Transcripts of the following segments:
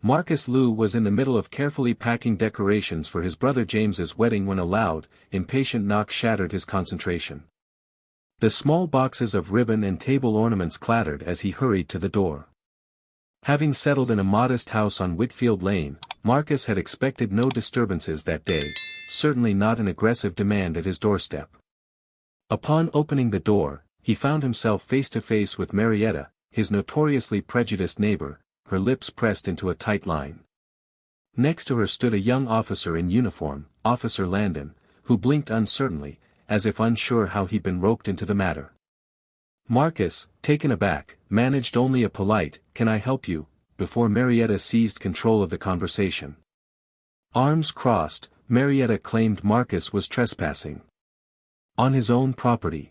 Marcus Liu was in the middle of carefully packing decorations for his brother James's wedding when a loud, impatient knock shattered his concentration. The small boxes of ribbon and table ornaments clattered as he hurried to the door. Having settled in a modest house on Whitfield Lane, Marcus had expected no disturbances that day, certainly not an aggressive demand at his doorstep. Upon opening the door, he found himself face to face with Marietta, his notoriously prejudiced neighbor, her lips pressed into a tight line. Next to her stood a young officer in uniform, Officer Landon, who blinked uncertainly, as if unsure how he'd been roped into the matter. Marcus, taken aback, managed only a polite, "Can I help you?" before Marietta seized control of the conversation. Arms crossed, Marietta claimed Marcus was trespassing on his own property.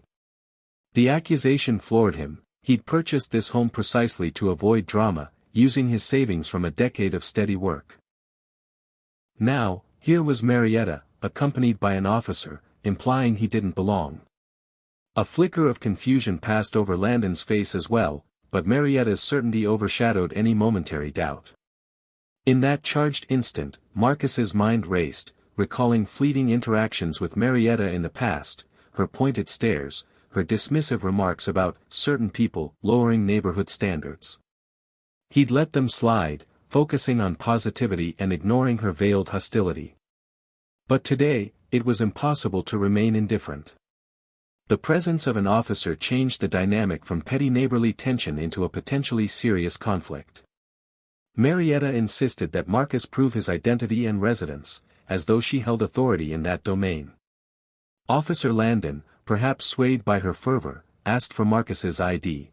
The accusation floored him. He'd purchased this home precisely to avoid drama, using his savings from a decade of steady work. Now, here was Marietta, accompanied by an officer, implying he didn't belong. A flicker of confusion passed over Landon's face as well, but Marietta's certainty overshadowed any momentary doubt. In that charged instant, Marcus's mind raced, recalling fleeting interactions with Marietta in the past, her pointed stares, her dismissive remarks about certain people lowering neighborhood standards. He'd let them slide, focusing on positivity and ignoring her veiled hostility. But today, it was impossible to remain indifferent. The presence of an officer changed the dynamic from petty neighborly tension into a potentially serious conflict. Marietta insisted that Marcus prove his identity and residence, as though she held authority in that domain. Officer Landon, perhaps swayed by her fervor, asked for Marcus's ID.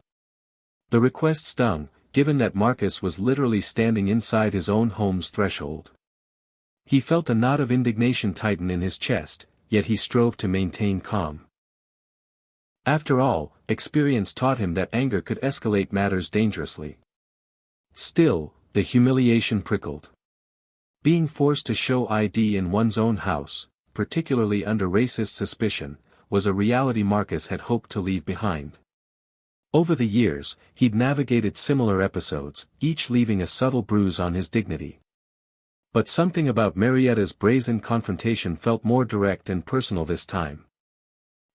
The request stung, given that Marcus was literally standing inside his own home's threshold. He felt a knot of indignation tighten in his chest, yet he strove to maintain calm. After all, experience taught him that anger could escalate matters dangerously. Still, the humiliation prickled. Being forced to show ID in one's own house, particularly under racist suspicion, was a reality Marcus had hoped to leave behind. Over the years, he'd navigated similar episodes, each leaving a subtle bruise on his dignity. But something about Marietta's brazen confrontation felt more direct and personal this time.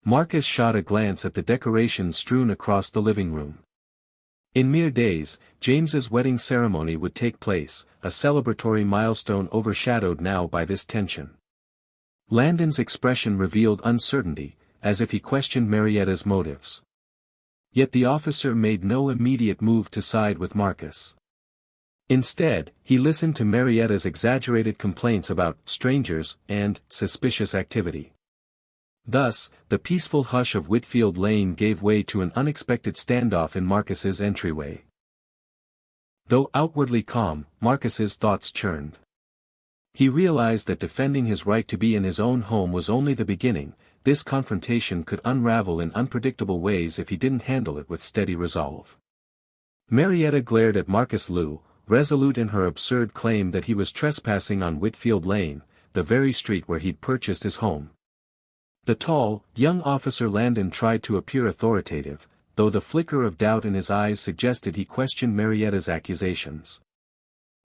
Marcus shot a glance at the decorations strewn across the living room. In mere days, James's wedding ceremony would take place, a celebratory milestone overshadowed now by this tension. Landon's expression revealed uncertainty, as if he questioned Marietta's motives. Yet the officer made no immediate move to side with Marcus. Instead, he listened to Marietta's exaggerated complaints about strangers and suspicious activity. Thus, the peaceful hush of Whitfield Lane gave way to an unexpected standoff in Marcus's entryway. Though outwardly calm, Marcus's thoughts churned. He realized that defending his right to be in his own home was only the beginning. This confrontation could unravel in unpredictable ways if he didn't handle it with steady resolve. Marietta glared at Marcus Liu, resolute in her absurd claim that he was trespassing on Whitfield Lane, the very street where he'd purchased his home. The tall, young officer Landon tried to appear authoritative, though the flicker of doubt in his eyes suggested he questioned Marietta's accusations.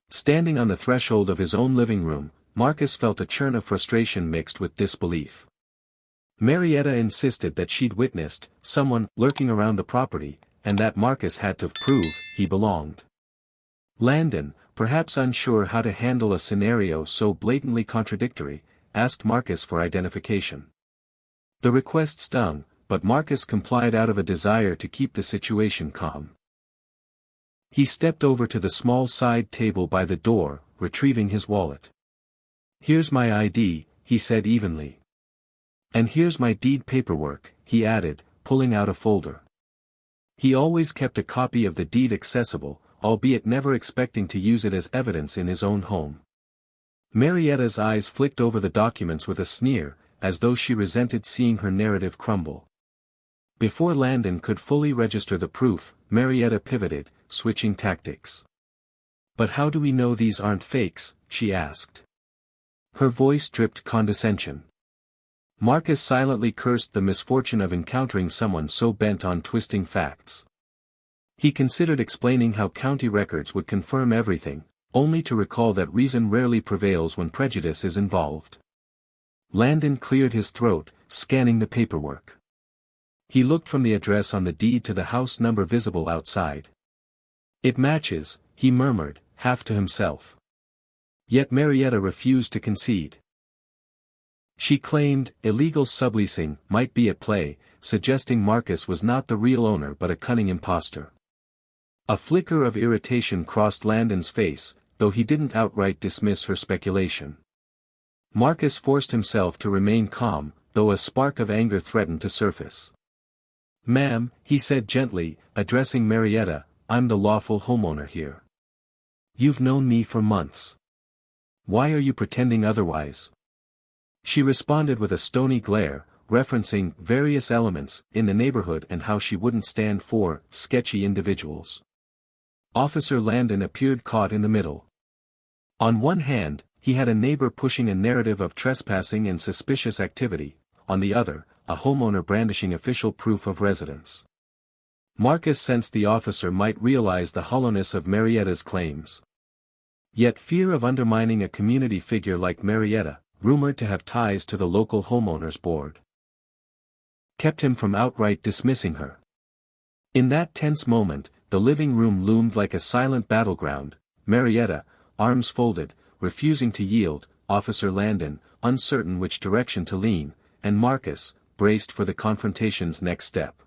Standing on the threshold of his own living room, Marcus felt a churn of frustration mixed with disbelief. Marietta insisted that she'd witnessed someone lurking around the property, and that Marcus had to prove he belonged. Landon, perhaps unsure how to handle a scenario so blatantly contradictory, asked Marcus for identification. The request stung, but Marcus complied out of a desire to keep the situation calm. He stepped over to the small side table by the door, retrieving his wallet. "Here's my ID," he said evenly. "And here's my deed paperwork," he added, pulling out a folder. He always kept a copy of the deed accessible, albeit never expecting to use it as evidence in his own home. Marietta's eyes flicked over the documents with a sneer, as though she resented seeing her narrative crumble. Before Landon could fully register the proof, Marietta pivoted, switching tactics. "But how do we know these aren't fakes?" she asked. Her voice dripped condescension. Marcus silently cursed the misfortune of encountering someone so bent on twisting facts. He considered explaining how county records would confirm everything, only to recall that reason rarely prevails when prejudice is involved. Landon cleared his throat, scanning the paperwork. He looked from the address on the deed to the house number visible outside. "It matches," he murmured, half to himself. Yet Marietta refused to concede. She claimed illegal subleasing might be at play, suggesting Marcus was not the real owner but a cunning imposter. A flicker of irritation crossed Landon's face, though he didn't outright dismiss her speculation. Marcus forced himself to remain calm, though a spark of anger threatened to surface. "Ma'am," he said gently, addressing Marietta, "I'm the lawful homeowner here. You've known me for months. Why are you pretending otherwise?" She responded with a stony glare, referencing various elements in the neighborhood and how she wouldn't stand for sketchy individuals. Officer Landon appeared caught in the middle. On one hand, he had a neighbor pushing a narrative of trespassing and suspicious activity, on the other, a homeowner brandishing official proof of residence. Marcus sensed the officer might realize the hollowness of Marietta's claims. Yet fear of undermining a community figure like Marietta, rumored to have ties to the local homeowners board, kept him from outright dismissing her. In that tense moment, the living room loomed like a silent battleground. Marietta, arms folded, refusing to yield, Officer Landon, uncertain which direction to lean, and Marcus, braced for the confrontation's next step.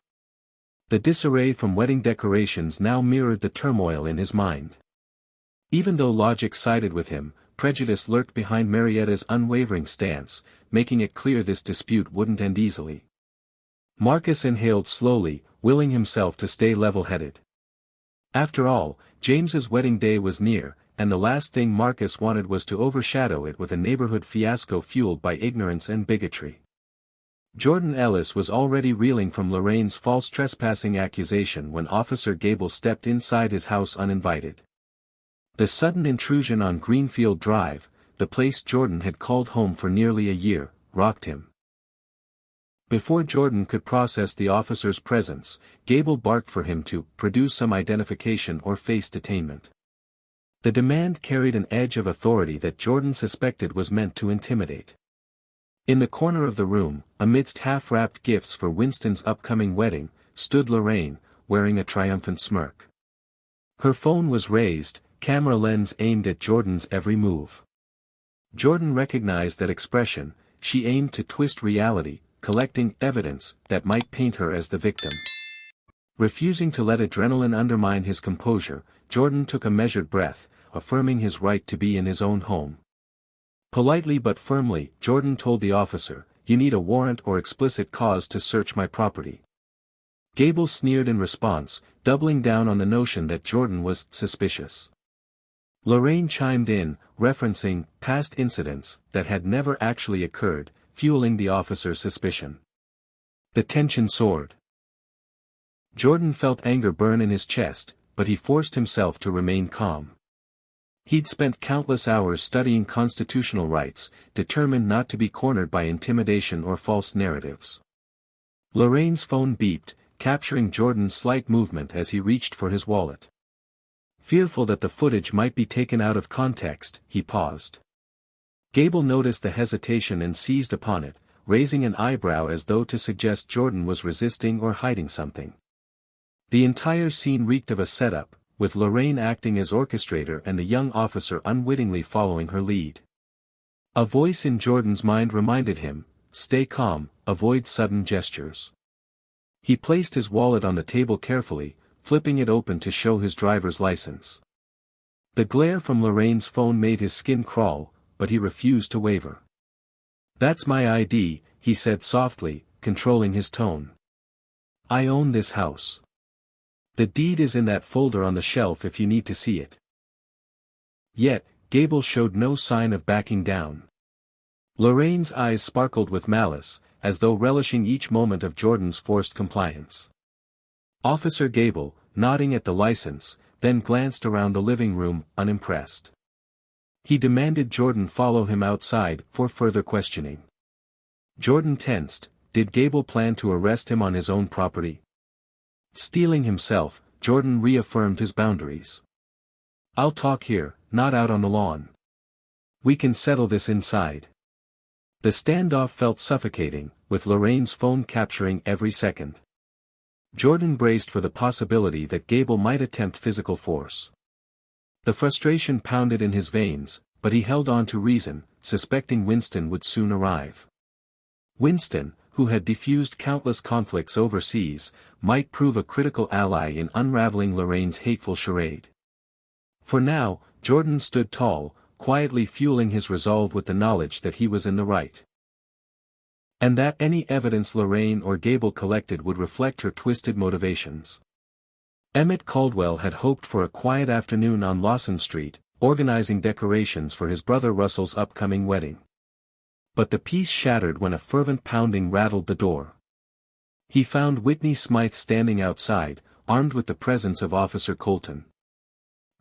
The disarray from wedding decorations now mirrored the turmoil in his mind. Even though logic sided with him, prejudice lurked behind Marietta's unwavering stance, making it clear this dispute wouldn't end easily. Marcus inhaled slowly, willing himself to stay level-headed. After all, James's wedding day was near, and the last thing Marcus wanted was to overshadow it with a neighborhood fiasco fueled by ignorance and bigotry. Jordan Ellis was already reeling from Lorraine's false trespassing accusation when Officer Gable stepped inside his house uninvited. The sudden intrusion on Greenfield Drive, the place Jordan had called home for nearly a year, rocked him. Before Jordan could process the officer's presence, Gable barked for him to produce some identification or face detainment. The demand carried an edge of authority that Jordan suspected was meant to intimidate. In the corner of the room, amidst half-wrapped gifts for Winston's upcoming wedding, stood Lorraine, wearing a triumphant smirk. Her phone was raised, camera lens aimed at Jordan's every move. Jordan recognized that expression. She aimed to twist reality, collecting evidence that might paint her as the victim. Refusing to let adrenaline undermine his composure, Jordan took a measured breath, affirming his right to be in his own home. Politely but firmly, Jordan told the officer, "You need a warrant or explicit cause to search my property." Gable sneered in response, doubling down on the notion that Jordan was suspicious. Lorraine chimed in, referencing past incidents that had never actually occurred, fueling the officer's suspicion. The tension soared. Jordan felt anger burn in his chest, but he forced himself to remain calm. He'd spent countless hours studying constitutional rights, determined not to be cornered by intimidation or false narratives. Lorraine's phone beeped, capturing Jordan's slight movement as he reached for his wallet. Fearful that the footage might be taken out of context, he paused. Gable noticed the hesitation and seized upon it, raising an eyebrow as though to suggest Jordan was resisting or hiding something. The entire scene reeked of a setup, with Lorraine acting as orchestrator and the young officer unwittingly following her lead. A voice in Jordan's mind reminded him, "Stay calm, avoid sudden gestures." He placed his wallet on the table carefully, flipping it open to show his driver's license. The glare from Lorraine's phone made his skin crawl, but he refused to waver. "That's my ID," he said softly, controlling his tone. "I own this house. The deed is in that folder on the shelf if you need to see it." Yet, Gable showed no sign of backing down. Lorraine's eyes sparkled with malice, as though relishing each moment of Jordan's forced compliance. Officer Gable, nodding at the license, then glanced around the living room, unimpressed. He demanded Jordan follow him outside for further questioning. Jordan tensed. Did Gable plan to arrest him on his own property? Steeling himself, Jordan reaffirmed his boundaries. "I'll talk here, not out on the lawn. We can settle this inside. The standoff felt suffocating, with Lorraine's phone capturing every second. Jordan braced for the possibility that Gable might attempt physical force. The frustration pounded in his veins, but he held on to reason, suspecting Winston would soon arrive. Winston, who had diffused countless conflicts overseas, might prove a critical ally in unraveling Lorraine's hateful charade. For now, Jordan stood tall, quietly fueling his resolve with the knowledge that he was in the right. And that any evidence Lorraine or Gable collected would reflect her twisted motivations. Emmett Caldwell had hoped for a quiet afternoon on Lawson Street, organizing decorations for his brother Russell's upcoming wedding. But the peace shattered when a fervent pounding rattled the door. He found Whitney Smythe standing outside, armed with the presence of Officer Colton.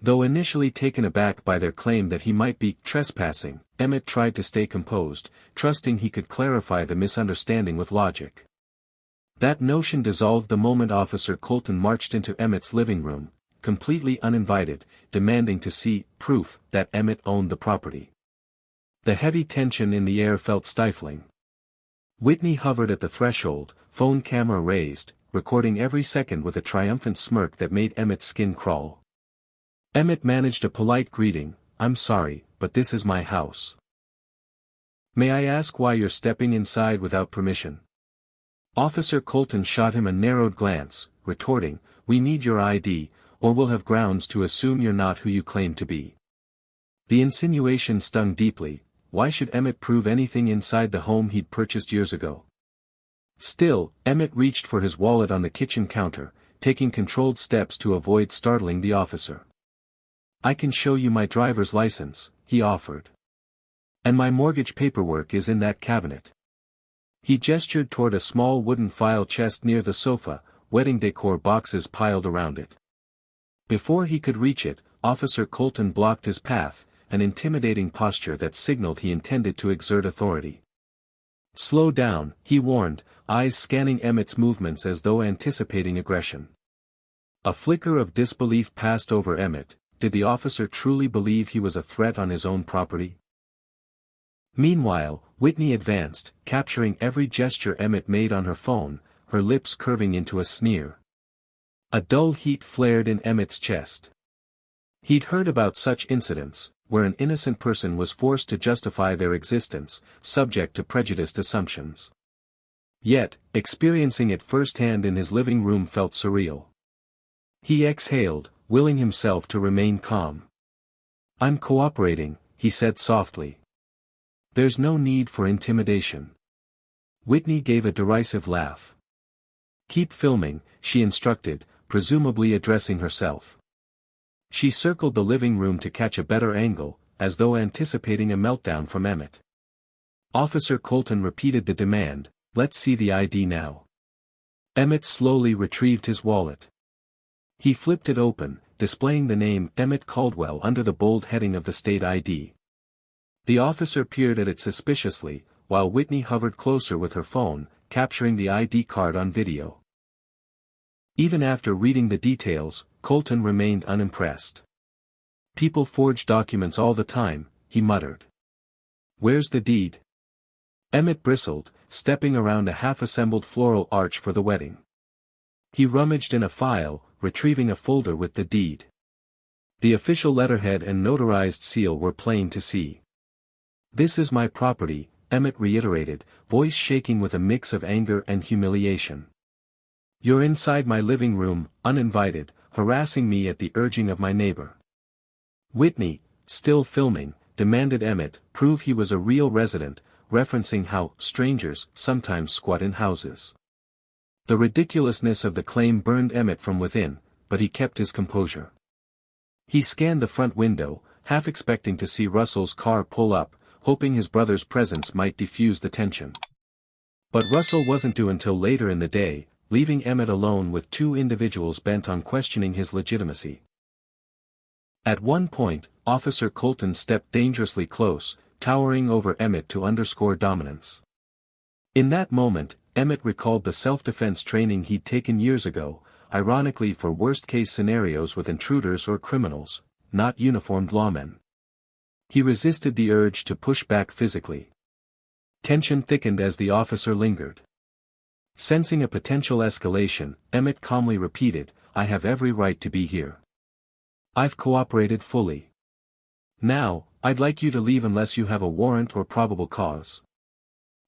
Though initially taken aback by their claim that he might be trespassing, Emmett tried to stay composed, trusting he could clarify the misunderstanding with logic. That notion dissolved the moment Officer Colton marched into Emmett's living room, completely uninvited, demanding to see proof that Emmett owned the property. The heavy tension in the air felt stifling. Whitney hovered at the threshold, phone camera raised, recording every second with a triumphant smirk that made Emmett's skin crawl. Emmett managed a polite greeting, "I'm sorry, but this is my house. May I ask why you're stepping inside without permission?" Officer Colton shot him a narrowed glance, retorting, "We need your ID, or we'll have grounds to assume you're not who you claim to be." The insinuation stung deeply. Why should Emmett prove anything inside the home he'd purchased years ago? Still, Emmett reached for his wallet on the kitchen counter, taking controlled steps to avoid startling the officer. "I can show you my driver's license," he offered. "And my mortgage paperwork is in that cabinet." He gestured toward a small wooden file chest near the sofa, wedding decor boxes piled around it. Before he could reach it, Officer Colton blocked his path, an intimidating posture that signaled he intended to exert authority. "Slow down," he warned, eyes scanning Emmett's movements as though anticipating aggression. A flicker of disbelief passed over Emmett. Did the officer truly believe he was a threat on his own property? Meanwhile, Whitney advanced, capturing every gesture Emmett made on her phone, her lips curving into a sneer. A dull heat flared in Emmett's chest. He'd heard about such incidents, where an innocent person was forced to justify their existence, subject to prejudiced assumptions. Yet, experiencing it firsthand in his living room felt surreal. He exhaled, willing himself to remain calm. "I'm cooperating," he said softly. "There's no need for intimidation." Whitney gave a derisive laugh. "Keep filming," she instructed, presumably addressing herself. She circled the living room to catch a better angle, as though anticipating a meltdown from Emmett. Officer Colton repeated the demand, "Let's see the ID now." Emmett slowly retrieved his wallet. He flipped it open, displaying the name Emmett Caldwell under the bold heading of the state ID. The officer peered at it suspiciously, while Whitney hovered closer with her phone, capturing the ID card on video. Even after reading the details, Colton remained unimpressed. "People forge documents all the time," he muttered. "Where's the deed?" Emmett bristled, stepping around a half-assembled floral arch for the wedding. He rummaged in a file, retrieving a folder with the deed. The official letterhead and notarized seal were plain to see. "This is my property," Emmett reiterated, voice shaking with a mix of anger and humiliation. "You're inside my living room, uninvited, harassing me at the urging of my neighbor." Whitney, still filming, demanded Emmett prove he was a real resident, referencing how strangers sometimes squat in houses. The ridiculousness of the claim burned Emmett from within, but he kept his composure. He scanned the front window, half expecting to see Russell's car pull up, hoping his brother's presence might diffuse the tension. But Russell wasn't due until later in the day, leaving Emmett alone with two individuals bent on questioning his legitimacy. At one point, Officer Colton stepped dangerously close, towering over Emmett to underscore dominance. In that moment, Emmett recalled the self-defense training he'd taken years ago, ironically for worst-case scenarios with intruders or criminals, not uniformed lawmen. He resisted the urge to push back physically. Tension thickened as the officer lingered. Sensing a potential escalation, Emmett calmly repeated, "I have every right to be here. I've cooperated fully. Now, I'd like you to leave unless you have a warrant or probable cause."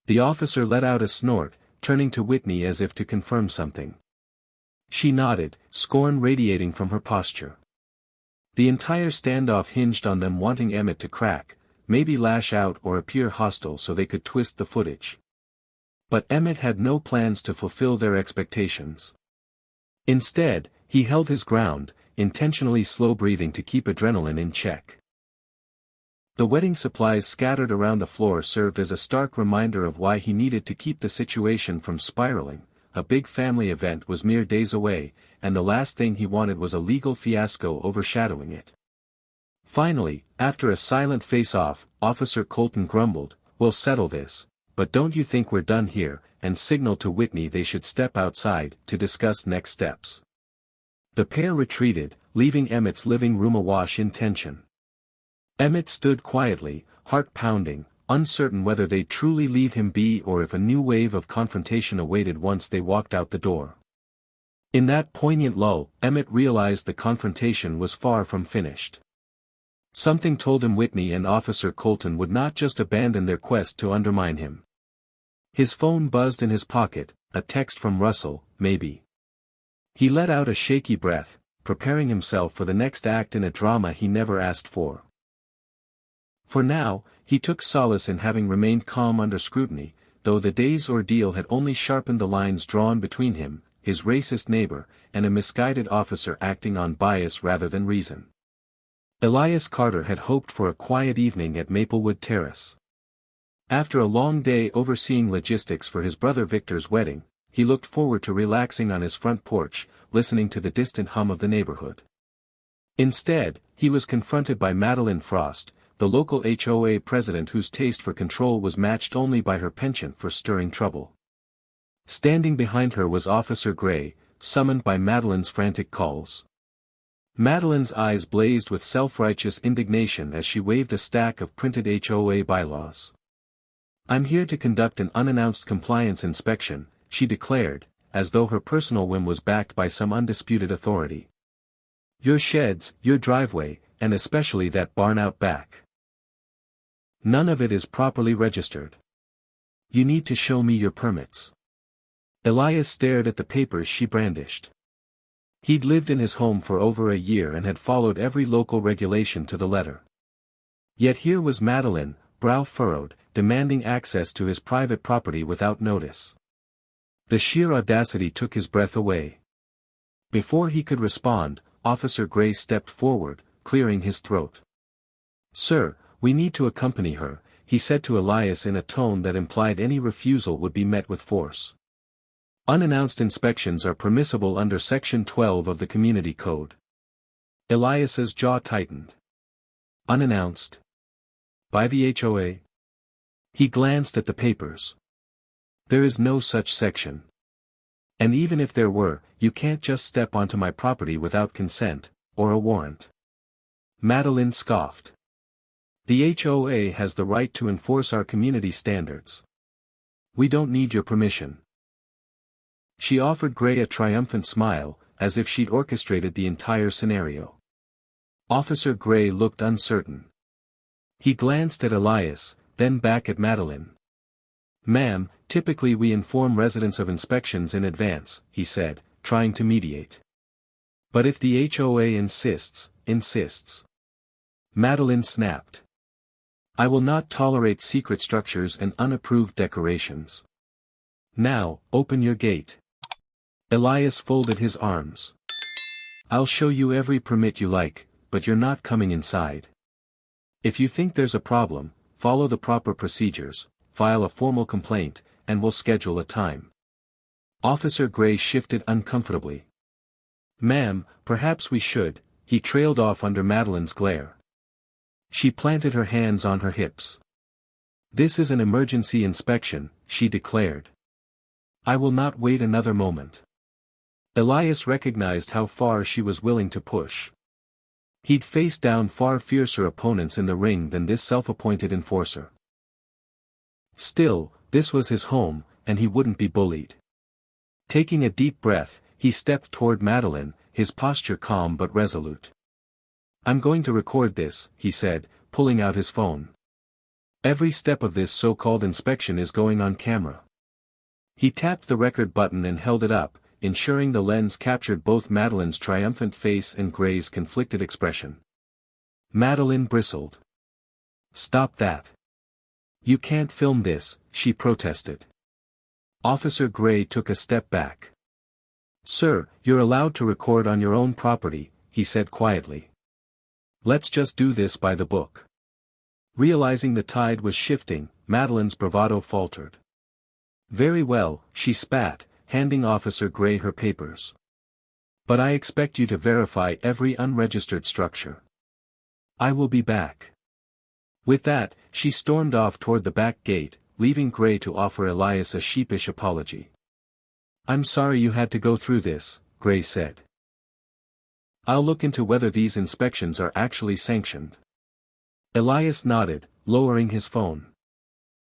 The officer let out a snort, turning to Whitney as if to confirm something. She nodded, scorn radiating from her posture. The entire standoff hinged on them wanting Emmett to crack, maybe lash out or appear hostile so they could twist the footage. But Emmett had no plans to fulfill their expectations. Instead, he held his ground, intentionally slow breathing to keep adrenaline in check. The wedding supplies scattered around the floor served as a stark reminder of why he needed to keep the situation from spiraling. A big family event was mere days away, and the last thing he wanted was a legal fiasco overshadowing it. Finally, after a silent face-off, Officer Colton grumbled, "We'll settle this, but don't you think we're done here?" and signaled to Whitney they should step outside to discuss next steps. The pair retreated, leaving Emmett's living room awash in tension. Emmett stood quietly, heart pounding, uncertain whether they'd truly leave him be or if a new wave of confrontation awaited once they walked out the door. In that poignant lull, Emmett realized the confrontation was far from finished. Something told him Whitney and Officer Colton would not just abandon their quest to undermine him. His phone buzzed in his pocket, a text from Russell, maybe. He let out a shaky breath, preparing himself for the next act in a drama he never asked for. For now, he took solace in having remained calm under scrutiny, though the day's ordeal had only sharpened the lines drawn between him, his racist neighbor, and a misguided officer acting on bias rather than reason. Elias Carter had hoped for a quiet evening at Maplewood Terrace. After a long day overseeing logistics for his brother Victor's wedding, he looked forward to relaxing on his front porch, listening to the distant hum of the neighborhood. Instead, he was confronted by Madeline Frost, the local HOA president whose taste for control was matched only by her penchant for stirring trouble. Standing behind her was Officer Gray, summoned by Madeline's frantic calls. Madeline's eyes blazed with self-righteous indignation as she waved a stack of printed HOA bylaws. "I'm here to conduct an unannounced compliance inspection," she declared, as though her personal whim was backed by some undisputed authority. "Your sheds, your driveway, and especially that barn out back. None of it is properly registered. You need to show me your permits." Elias stared at the papers she brandished. He'd lived in his home for over a year and had followed every local regulation to the letter. Yet here was Madeline, brow furrowed, demanding access to his private property without notice. The sheer audacity took his breath away. Before he could respond, Officer Gray stepped forward, clearing his throat. "Sir, we need to accompany her," he said to Elias in a tone that implied any refusal would be met with force. Unannounced inspections are permissible under Section 12 of the Community Code. Elias's jaw tightened. Unannounced? By the HOA? He glanced at the papers. There is no such section. And even if there were, you can't just step onto my property without consent, or a warrant. Madeline scoffed. The HOA has the right to enforce our community standards. We don't need your permission. She offered Gray a triumphant smile, as if she'd orchestrated the entire scenario. Officer Gray looked uncertain. He glanced at Elias, then back at Madeline. "Ma'am, typically we inform residents of inspections in advance," he said, trying to mediate. "But if the HOA insists." Madeline snapped. "I will not tolerate secret structures and unapproved decorations. Now, open your gate." Elias folded his arms. "I'll show you every permit you like, but you're not coming inside. If you think there's a problem, follow the proper procedures, file a formal complaint, and we'll schedule a time." Officer Gray shifted uncomfortably. "Ma'am, perhaps we should," he trailed off under Madeline's glare. She planted her hands on her hips. "This is an emergency inspection," she declared. "I will not wait another moment." Elias recognized how far she was willing to push. He'd faced down far fiercer opponents in the ring than this self-appointed enforcer. Still, this was his home, and he wouldn't be bullied. Taking a deep breath, he stepped toward Madeline, his posture calm but resolute. "I'm going to record this," he said, pulling out his phone. "Every step of this so-called inspection is going on camera." He tapped the record button and held it up, ensuring the lens captured both Madeline's triumphant face and Gray's conflicted expression. Madeline bristled. "Stop that. You can't film this," she protested. Officer Gray took a step back. "Sir, you're allowed to record on your own property," he said quietly. "Let's just do this by the book." Realizing the tide was shifting, Madeline's bravado faltered. "Very well," she spat, handing Officer Gray her papers. "But I expect you to verify every unregistered structure. I will be back." With that, she stormed off toward the back gate, leaving Gray to offer Elias a sheepish apology. "I'm sorry you had to go through this," Gray said. "I'll look into whether these inspections are actually sanctioned." Elias nodded, lowering his phone.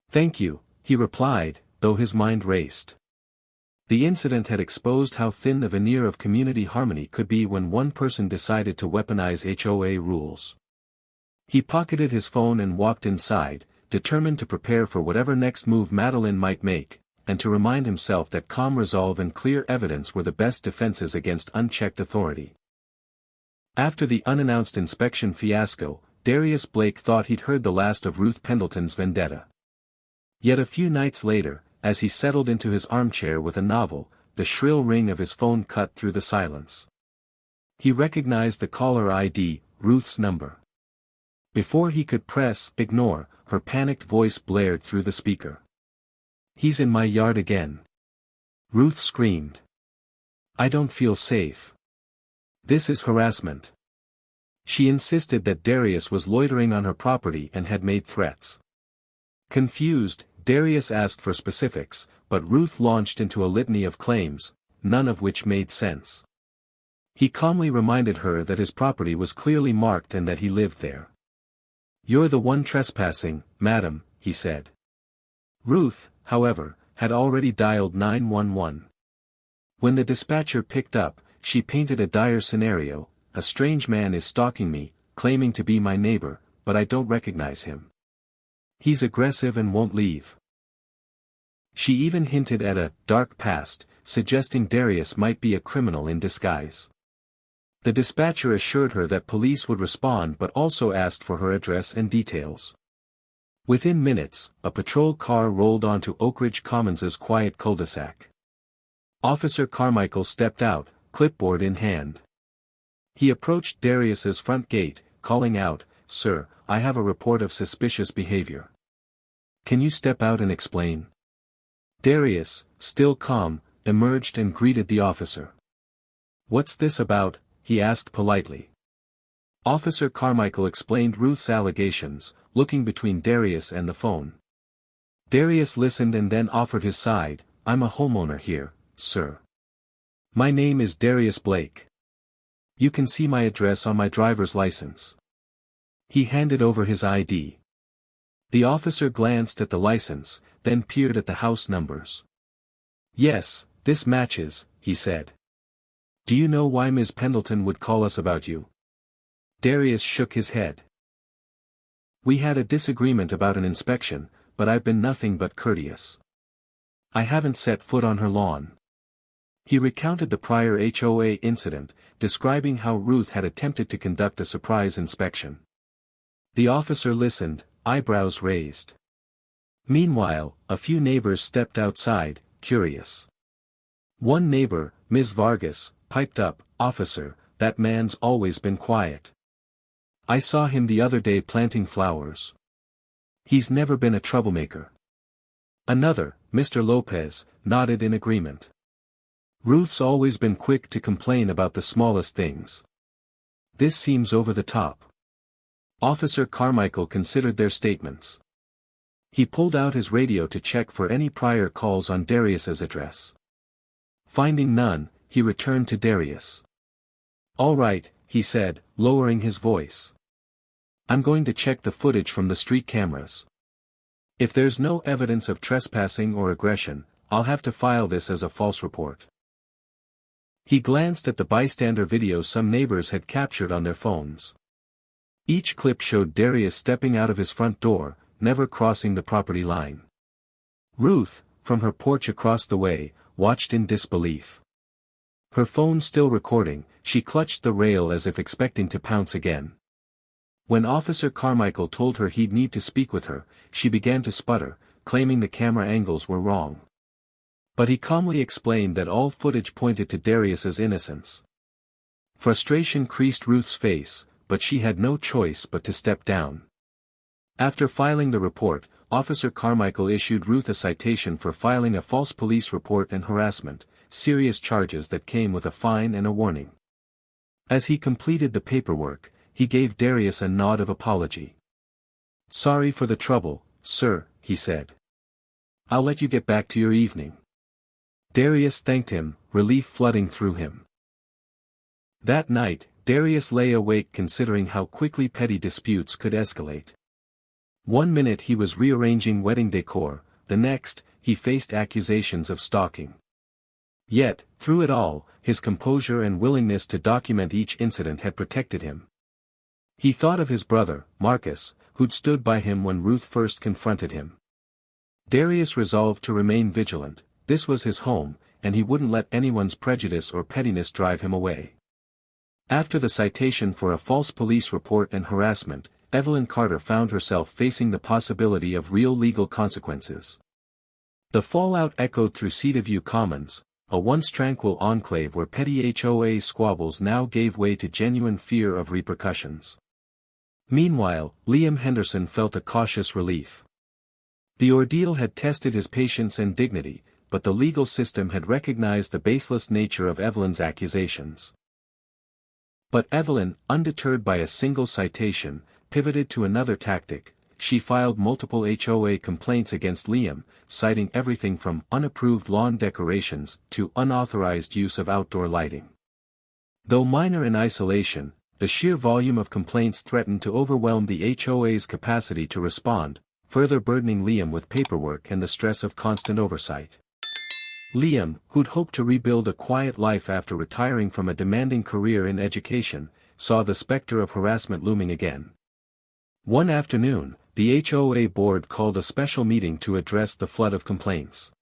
"Thank you," he replied, though his mind raced. The incident had exposed how thin the veneer of community harmony could be when one person decided to weaponize HOA rules. He pocketed his phone and walked inside, determined to prepare for whatever next move Madeline might make, and to remind himself that calm resolve and clear evidence were the best defenses against unchecked authority. After the unannounced inspection fiasco, Darius Blake thought he'd heard the last of Ruth Pendleton's vendetta. Yet a few nights later, as he settled into his armchair with a novel, the shrill ring of his phone cut through the silence. He recognized the caller ID, Ruth's number. Before he could press ignore, her panicked voice blared through the speaker. "He's in my yard again." Ruth screamed. "I don't feel safe. This is harassment." She insisted that Darius was loitering on her property and had made threats. Confused, Darius asked for specifics, but Ruth launched into a litany of claims, none of which made sense. He calmly reminded her that his property was clearly marked and that he lived there. "You're the one trespassing, madam," he said. Ruth, however, had already dialed 911. When the dispatcher picked up, she painted a dire scenario: "A strange man is stalking me, claiming to be my neighbor, but I don't recognize him. He's aggressive and won't leave." She even hinted at a dark past, suggesting Darius might be a criminal in disguise. The dispatcher assured her that police would respond but also asked for her address and details. Within minutes, a patrol car rolled onto Oak Ridge Commons' quiet cul-de-sac. Officer Carmichael stepped out, clipboard in hand. He approached Darius's front gate, calling out, "Sir, I have a report of suspicious behavior. Can you step out and explain?" Darius, still calm, emerged and greeted the officer. "What's this about?" he asked politely. Officer Carmichael explained Ruth's allegations, looking between Darius and the phone. Darius listened and then offered his side. "I'm a homeowner here, sir. My name is Darius Blake. You can see my address on my driver's license." He handed over his ID. The officer glanced at the license, then peered at the house numbers. "Yes, this matches," he said. "Do you know why Ms. Pendleton would call us about you?" Darius shook his head. "We had a disagreement about an inspection, but I've been nothing but courteous. I haven't set foot on her lawn." He recounted the prior HOA incident, describing how Ruth had attempted to conduct a surprise inspection. The officer listened, eyebrows raised. Meanwhile, a few neighbors stepped outside, curious. One neighbor, Ms. Vargas, piped up, "Officer, that man's always been quiet. I saw him the other day planting flowers. He's never been a troublemaker." Another, Mr. Lopez, nodded in agreement. "Ruth's always been quick to complain about the smallest things. This seems over the top." Officer Carmichael considered their statements. He pulled out his radio to check for any prior calls on Darius's address. Finding none, he returned to Darius. "All right," he said, lowering his voice. I'm going to check the footage from the street cameras. If there's no evidence of trespassing or aggression, I'll have to file this as a false report. He glanced at the bystander videos some neighbors had captured on their phones. Each clip showed Darius stepping out of his front door, never crossing the property line. Ruth, from her porch across the way, watched in disbelief. Her phone still recording, she clutched the rail as if expecting to pounce again. When Officer Carmichael told her he'd need to speak with her, she began to sputter, claiming the camera angles were wrong. But he calmly explained that all footage pointed to Darius's innocence. Frustration creased Ruth's face, but she had no choice but to step down. After filing the report, Officer Carmichael issued Ruth a citation for filing a false police report and harassment, serious charges that came with a fine and a warning. As he completed the paperwork, he gave Darius a nod of apology. "Sorry for the trouble, sir," he said. "I'll let you get back to your evening." Darius thanked him, relief flooding through him. That night, Darius lay awake considering how quickly petty disputes could escalate. One minute he was rearranging wedding decor, the next, he faced accusations of stalking. Yet, through it all, his composure and willingness to document each incident had protected him. He thought of his brother, Marcus, who'd stood by him when Ruth first confronted him. Darius resolved to remain vigilant. This was his home, and he wouldn't let anyone's prejudice or pettiness drive him away. After the citation for a false police report and harassment, Evelyn Carter found herself facing the possibility of real legal consequences. The fallout echoed through Cedarview Commons, a once tranquil enclave where petty HOA squabbles now gave way to genuine fear of repercussions. Meanwhile, Liam Henderson felt a cautious relief. The ordeal had tested his patience and dignity, but the legal system had recognized the baseless nature of Evelyn's accusations. But Evelyn, undeterred by a single citation, pivoted to another tactic. She filed multiple HOA complaints against Liam, citing everything from unapproved lawn decorations to unauthorized use of outdoor lighting. Though minor in isolation, the sheer volume of complaints threatened to overwhelm the HOA's capacity to respond, further burdening Liam with paperwork and the stress of constant oversight. Liam, who'd hoped to rebuild a quiet life after retiring from a demanding career in education, saw the specter of harassment looming again. One afternoon, the HOA board called a special meeting to address the flood of complaints.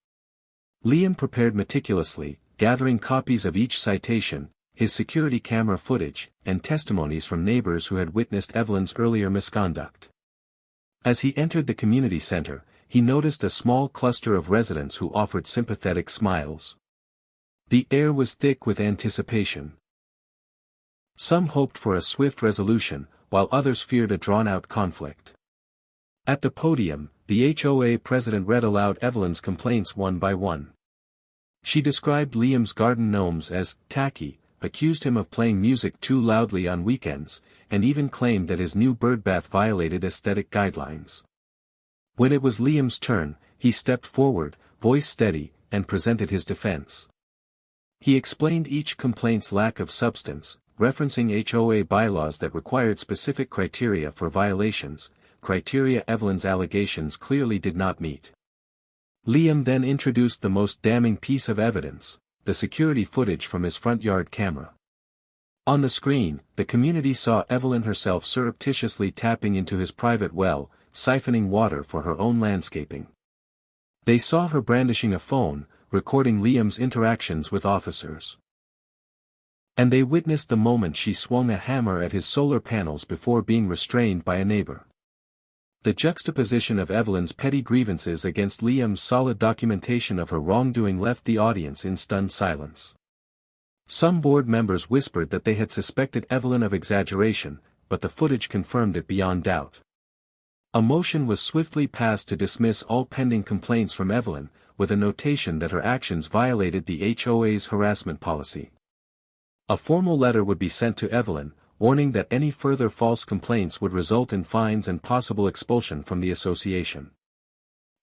Liam prepared meticulously, gathering copies of each citation, his security camera footage, and testimonies from neighbors who had witnessed Evelyn's earlier misconduct. As he entered the community center, he noticed a small cluster of residents who offered sympathetic smiles. The air was thick with anticipation. Some hoped for a swift resolution, while others feared a drawn-out conflict. At the podium, the HOA president read aloud Evelyn's complaints one by one. She described Liam's garden gnomes as tacky, accused him of playing music too loudly on weekends, and even claimed that his new birdbath violated aesthetic guidelines. When it was Liam's turn, he stepped forward, voice steady, and presented his defense. He explained each complaint's lack of substance, referencing HOA bylaws that required specific criteria for violations, criteria Evelyn's allegations clearly did not meet. Liam then introduced the most damning piece of evidence, the security footage from his front yard camera. On the screen, the community saw Evelyn herself surreptitiously tapping into his private well, siphoning water for her own landscaping. They saw her brandishing a phone, recording Liam's interactions with officers. And they witnessed the moment she swung a hammer at his solar panels before being restrained by a neighbor. The juxtaposition of Evelyn's petty grievances against Liam's solid documentation of her wrongdoing left the audience in stunned silence. Some board members whispered that they had suspected Evelyn of exaggeration, but the footage confirmed it beyond doubt. A motion was swiftly passed to dismiss all pending complaints from Evelyn, with a notation that her actions violated the HOA's harassment policy. A formal letter would be sent to Evelyn, warning that any further false complaints would result in fines and possible expulsion from the association.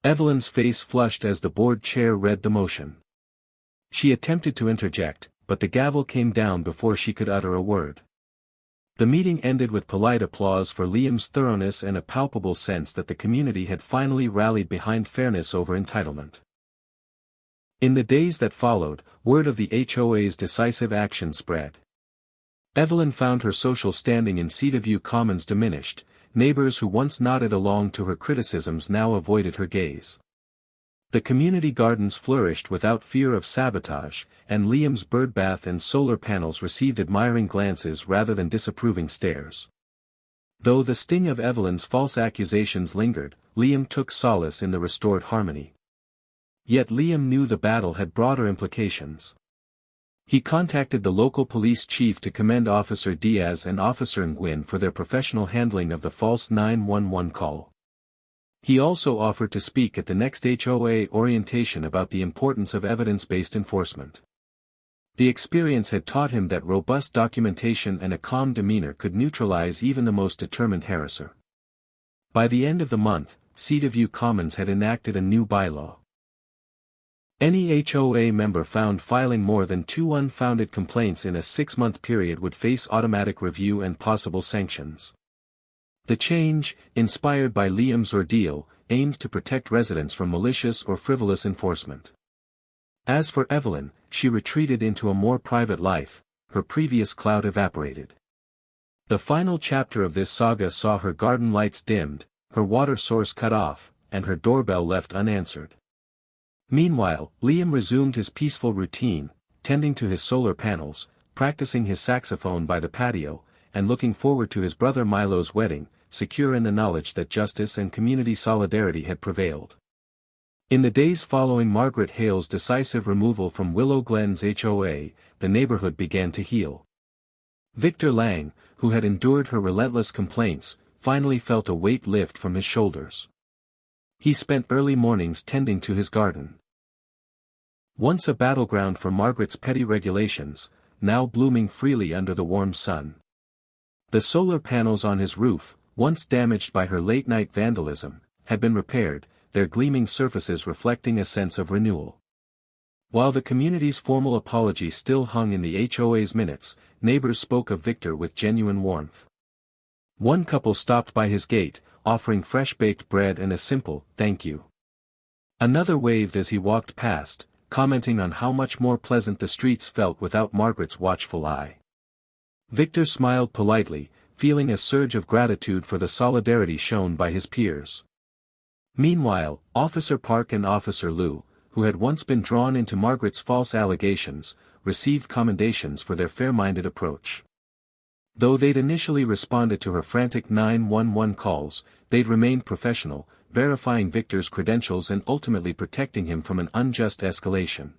Evelyn's face flushed as the board chair read the motion. She attempted to interject, but the gavel came down before she could utter a word. The meeting ended with polite applause for Liam's thoroughness and a palpable sense that the community had finally rallied behind fairness over entitlement. In the days that followed, word of the HOA's decisive action spread. Evelyn found her social standing in Cedarview Commons diminished. Neighbors who once nodded along to her criticisms now avoided her gaze. The community gardens flourished without fear of sabotage, and Liam's birdbath and solar panels received admiring glances rather than disapproving stares. Though the sting of Evelyn's false accusations lingered, Liam took solace in the restored harmony. Yet Liam knew the battle had broader implications. He contacted the local police chief to commend Officer Diaz and Officer Nguyen for their professional handling of the false 911 call. He also offered to speak at the next HOA orientation about the importance of evidence-based enforcement. The experience had taught him that robust documentation and a calm demeanor could neutralize even the most determined harasser. By the end of the month, Cedarview Commons had enacted a new bylaw. Any HOA member found filing more than 2 unfounded complaints in a 6-month period would face automatic review and possible sanctions. The change, inspired by Liam's ordeal, aimed to protect residents from malicious or frivolous enforcement. As for Evelyn, she retreated into a more private life. Her previous cloud evaporated. The final chapter of this saga saw her garden lights dimmed, her water source cut off, and her doorbell left unanswered. Meanwhile, Liam resumed his peaceful routine, tending to his solar panels, practicing his saxophone by the patio, and looking forward to his brother Milo's wedding, secure in the knowledge that justice and community solidarity had prevailed. In the days following Margaret Hale's decisive removal from Willow Glen's HOA, the neighborhood began to heal. Victor Lang, who had endured her relentless complaints, finally felt a weight lift from his shoulders. He spent early mornings tending to his garden. Once a battleground for Margaret's petty regulations, now blooming freely under the warm sun. The solar panels on his roof, once damaged by her late-night vandalism, had been repaired, their gleaming surfaces reflecting a sense of renewal. While the community's formal apology still hung in the HOA's minutes, neighbors spoke of Victor with genuine warmth. One couple stopped by his gate, offering fresh-baked bread and a simple, "thank you." Another waved as he walked past, commenting on how much more pleasant the streets felt without Margaret's watchful eye. Victor smiled politely, feeling a surge of gratitude for the solidarity shown by his peers. Meanwhile, Officer Park and Officer Liu, who had once been drawn into Margaret's false allegations, received commendations for their fair-minded approach. Though they'd initially responded to her frantic 911 calls, they'd remained professional, verifying Victor's credentials and ultimately protecting him from an unjust escalation.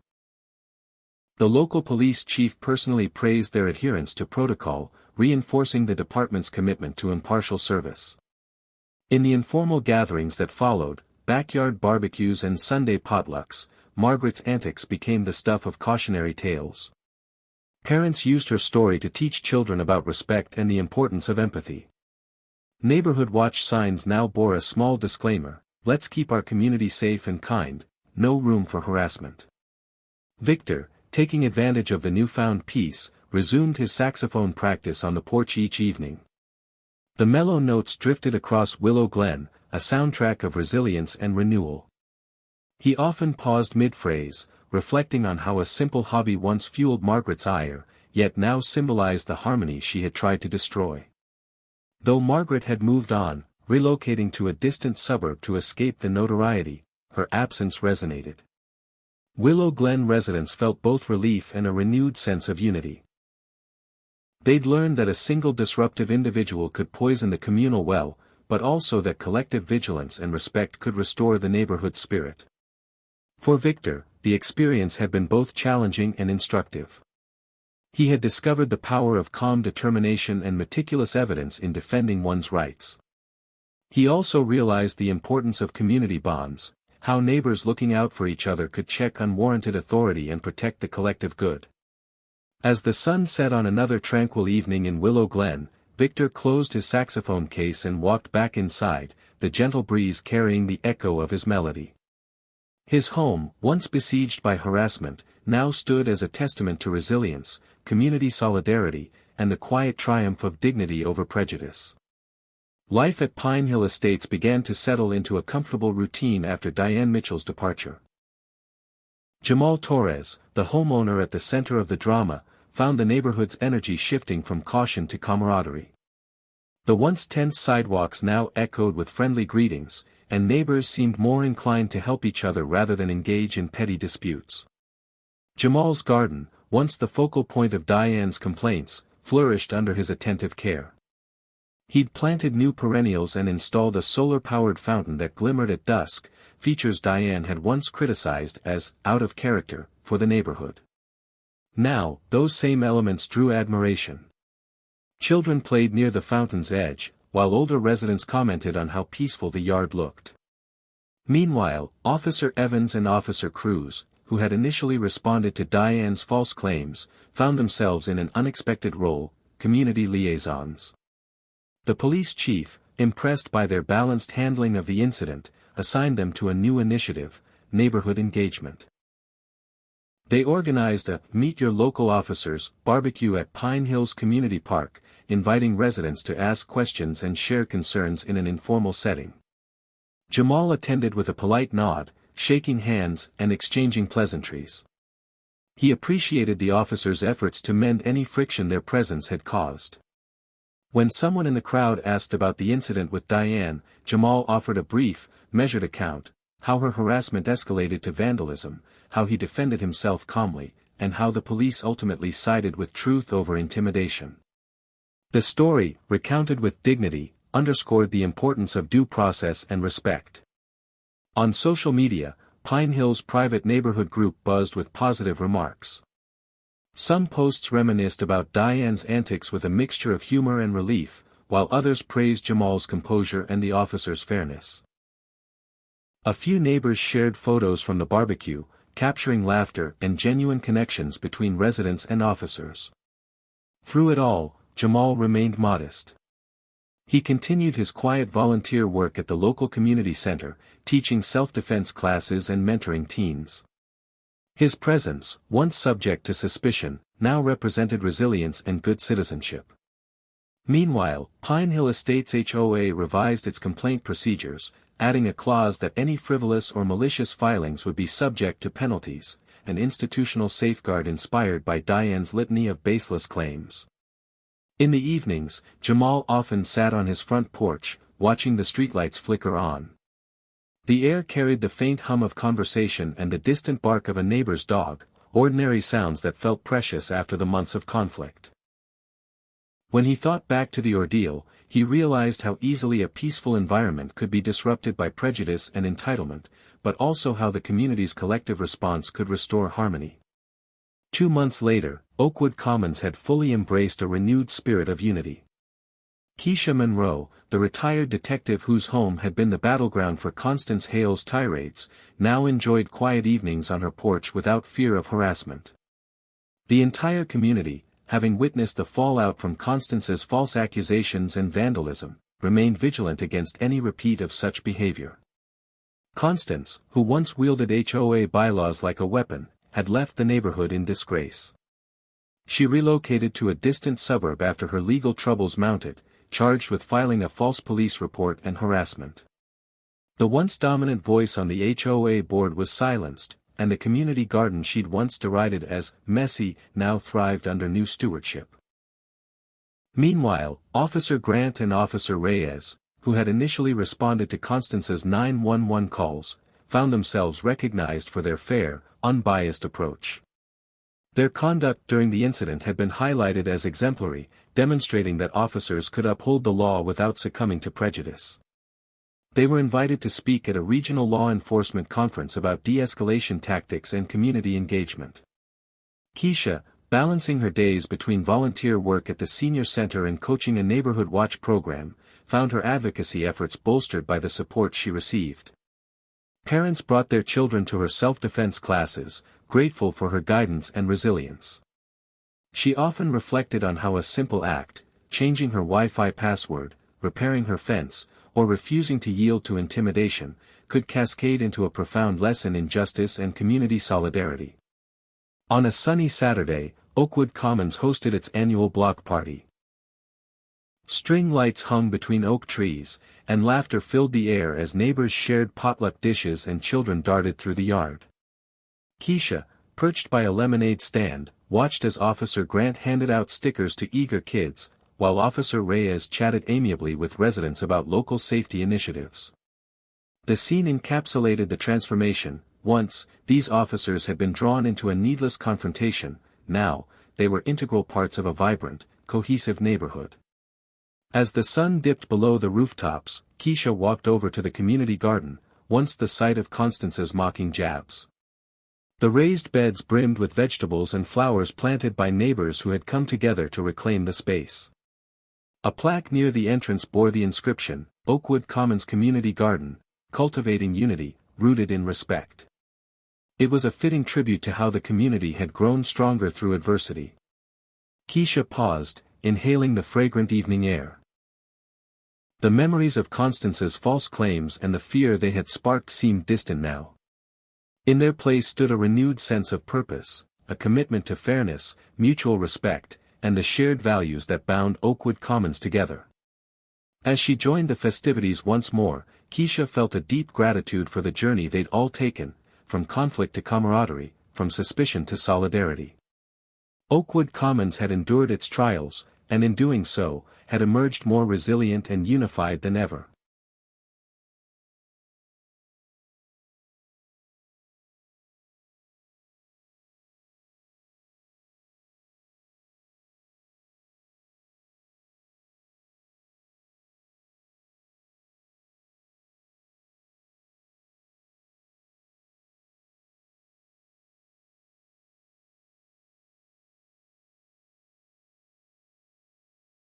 The local police chief personally praised their adherence to protocol, reinforcing the department's commitment to impartial service. In the informal gatherings that followed, backyard barbecues and Sunday potlucks, Margaret's antics became the stuff of cautionary tales. Parents used her story to teach children about respect and the importance of empathy. Neighborhood watch signs now bore a small disclaimer: "Let's keep our community safe and kind, no room for harassment." Victor, taking advantage of the newfound peace, resumed his saxophone practice on the porch each evening. The mellow notes drifted across Willow Glen, a soundtrack of resilience and renewal. He often paused mid-phrase, reflecting on how a simple hobby once fueled Margaret's ire, yet now symbolized the harmony she had tried to destroy. Though Margaret had moved on, relocating to a distant suburb to escape the notoriety, her absence resonated. Willow Glen residents felt both relief and a renewed sense of unity. They'd learned that a single disruptive individual could poison the communal well, but also that collective vigilance and respect could restore the neighborhood spirit. For Victor, the experience had been both challenging and instructive. He had discovered the power of calm determination and meticulous evidence in defending one's rights. He also realized the importance of community bonds, how neighbors looking out for each other could check unwarranted authority and protect the collective good. As the sun set on another tranquil evening in Willow Glen, Victor closed his saxophone case and walked back inside, the gentle breeze carrying the echo of his melody. His home, once besieged by harassment, now stood as a testament to resilience, community solidarity, and the quiet triumph of dignity over prejudice. Life at Pine Hill Estates began to settle into a comfortable routine after Diane Mitchell's departure. Jamal Torres, the homeowner at the center of the drama, found the neighborhood's energy shifting from caution to camaraderie. The once tense sidewalks now echoed with friendly greetings, and neighbors seemed more inclined to help each other rather than engage in petty disputes. Jamal's garden, once the focal point of Diane's complaints, flourished under his attentive care. He'd planted new perennials and installed a solar-powered fountain that glimmered at dusk, features Diane had once criticized as out of character for the neighborhood. Now, those same elements drew admiration. Children played near the fountain's edge, while older residents commented on how peaceful the yard looked. Meanwhile, Officer Evans and Officer Cruz, who had initially responded to Diane's false claims, found themselves in an unexpected role: community liaisons. The police chief, impressed by their balanced handling of the incident, assigned them to a new initiative: neighborhood engagement. They organized a Meet Your Local Officers barbecue at Pine Hills Community Park, inviting residents to ask questions and share concerns in an informal setting. Jamal attended with a polite nod, shaking hands and exchanging pleasantries. He appreciated the officers' efforts to mend any friction their presence had caused. When someone in the crowd asked about the incident with Diane, Jamal offered a brief, measured account: how her harassment escalated to vandalism, how he defended himself calmly, and how the police ultimately sided with truth over intimidation. The story, recounted with dignity, underscored the importance of due process and respect. On social media, Pine Hill's private neighborhood group buzzed with positive remarks. Some posts reminisced about Diane's antics with a mixture of humor and relief, while others praised Jamal's composure and the officer's fairness. A few neighbors shared photos from the barbecue, capturing laughter and genuine connections between residents and officers. Through it all, Jamal remained modest. He continued his quiet volunteer work at the local community center, teaching self-defense classes and mentoring teens. His presence, once subject to suspicion, now represented resilience and good citizenship. Meanwhile, Pine Hill Estates HOA revised its complaint procedures, adding a clause that any frivolous or malicious filings would be subject to penalties, an institutional safeguard inspired by Diane's litany of baseless claims. In the evenings, Jamal often sat on his front porch, watching the streetlights flicker on. The air carried the faint hum of conversation and the distant bark of a neighbor's dog, ordinary sounds that felt precious after the months of conflict. When he thought back to the ordeal, he realized how easily a peaceful environment could be disrupted by prejudice and entitlement, but also how the community's collective response could restore harmony. 2 months later, Oakwood Commons had fully embraced a renewed spirit of unity. Keisha Monroe, the retired detective whose home had been the battleground for Constance Hale's tirades, now enjoyed quiet evenings on her porch without fear of harassment. The entire community, having witnessed the fallout from Constance's false accusations and vandalism, remained vigilant against any repeat of such behavior. Constance, who once wielded HOA bylaws like a weapon, had left the neighborhood in disgrace. She relocated to a distant suburb after her legal troubles mounted, charged with filing a false police report and harassment. The once dominant voice on the HOA board was silenced, and the community garden she'd once derided as messy now thrived under new stewardship. Meanwhile, Officer Grant and Officer Reyes, who had initially responded to Constance's 911 calls, found themselves recognized for their fair, unbiased approach. Their conduct during the incident had been highlighted as exemplary, demonstrating that officers could uphold the law without succumbing to prejudice. They were invited to speak at a regional law enforcement conference about de-escalation tactics and community engagement. Keisha, balancing her days between volunteer work at the senior center and coaching a neighborhood watch program, found her advocacy efforts bolstered by the support she received. Parents brought their children to her self-defense classes, grateful for her guidance and resilience. She often reflected on how a simple act, changing her Wi-Fi password, repairing her fence, or refusing to yield to intimidation, could cascade into a profound lesson in justice and community solidarity. On a sunny Saturday, Oakwood Commons hosted its annual block party. String lights hung between oak trees, and laughter filled the air as neighbors shared potluck dishes and children darted through the yard. Keisha, perched by a lemonade stand, watched as Officer Grant handed out stickers to eager kids, while Officer Reyes chatted amiably with residents about local safety initiatives. The scene encapsulated the transformation. Once, these officers had been drawn into a needless confrontation, now, they were integral parts of a vibrant, cohesive neighborhood. As the sun dipped below the rooftops, Keisha walked over to the community garden, once the site of Constance's mocking jabs. The raised beds brimmed with vegetables and flowers planted by neighbors who had come together to reclaim the space. A plaque near the entrance bore the inscription, Oakwood Commons Community Garden, cultivating unity, rooted in respect. It was a fitting tribute to how the community had grown stronger through adversity. Keisha paused, inhaling the fragrant evening air. The memories of Constance's false claims and the fear they had sparked seemed distant now. In their place stood a renewed sense of purpose, a commitment to fairness, mutual respect, and the shared values that bound Oakwood Commons together. As she joined the festivities once more, Keisha felt a deep gratitude for the journey they'd all taken, from conflict to camaraderie, from suspicion to solidarity. Oakwood Commons had endured its trials, and in doing so, had emerged more resilient and unified than ever.